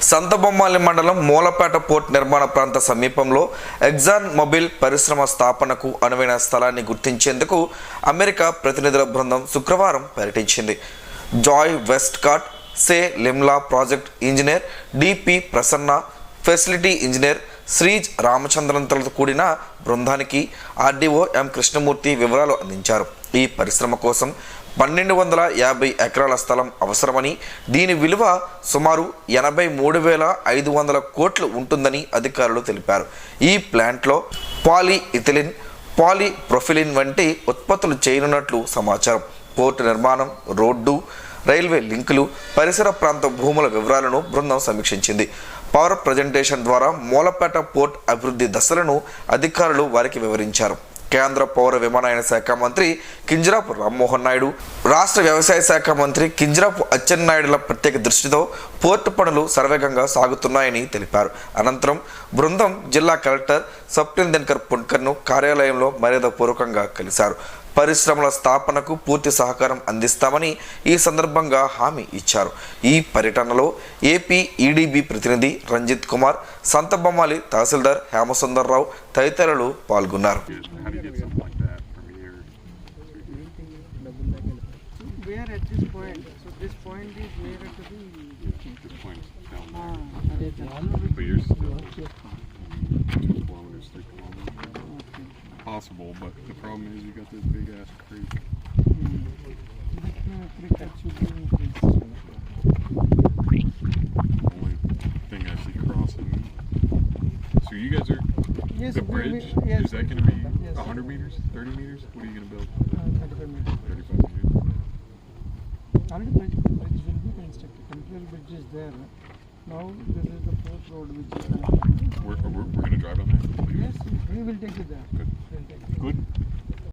సంతబొమ్మాలి మండలం మూలపేట పోర్ట్ నిర్మాణ ప్రాంత సమీపంలో ఎగ్జాన్ మొబిల్ పరిశ్రమ స్థాపనకు అనువైన స్థలాన్ని గుర్తించేందుకు అమెరికా ప్రతినిధుల బృందం శుక్రవారం పర్యటించింది. జాయ్ వెస్ట్కాట్, సే లిమ్లా project engineer DP Prasanna, facility engineer Sreej రామచంద్రన్తో కూడిన బృందానికి ఆర్డీఓ ఎం కృష్ణమూర్తి వివరాలు అందించారు. ఈ పరిశ్రమ కోసం 1250 ఎకరాల స్థలం అవసరమని, దీని విలువ సుమారు 83,500 కోట్లు ఉంటుందని అధికారులు తెలిపారు. ఈ ప్లాంట్లో పాలీఇథిలిన్, పాలీప్రొఫిలిన్ వంటి ఉత్పత్తులు చేయనున్నట్లు సమాచారం. పోర్టు నిర్మాణం, రోడ్డు, రైల్వే లింకులు, పరిసర ప్రాంత భూముల వివరాలను బృందం సమీక్షించింది. పవర్ ప్రజెంటేషన్ ద్వారా మూలపేట పోర్ట్ అభివృద్ధి దశలను అధికారులు వారికి వివరించారు. కేంద్ర పౌర విమానయాన శాఖ మంత్రి కింజరాపు రామ్మోహన్ నాయుడు, రాష్ట్ర వ్యవసాయ శాఖ మంత్రి కింజరాపు అచ్చెన్నాయుడుల ప్రత్యేక దృష్టితో పోర్టు పనులు సర్వేగంగా సాగుతున్నాయని తెలిపారు. అనంతరం బృందం జిల్లా కలెక్టర్ స్వప్నిల్ దినకర్ పుణ్కర్ను కార్యాలయంలో మర్యాదపూర్వకంగా కలిశారు. పరిశ్రమల స్థాపనకు పూర్తి సహకారం అందిస్తామని ఈ సందర్భంగా హామీ ఇచ్చారు. ఈ పర్యటనలో ఏపీ ఈడీబీ ప్రతినిధి రంజిత్ కుమార్, సంతబొమ్మాలి తహసీల్దార్ హేమసుందర్రావు తదితరులు పాల్గొన్నారు. Possible, but the problem is you got this big ass creek. Only thing I see crossing. So you guys are the bridge. Is that going to be 100 meters, 30 meters? What are you going to build? 35 meters. 35 meters. Already bridge will be constructed. Temporary bridge is there. Now this is the fourth road which is connected. We're going to drive on that. Yes, we will take it there. Good. We'll take it. Good.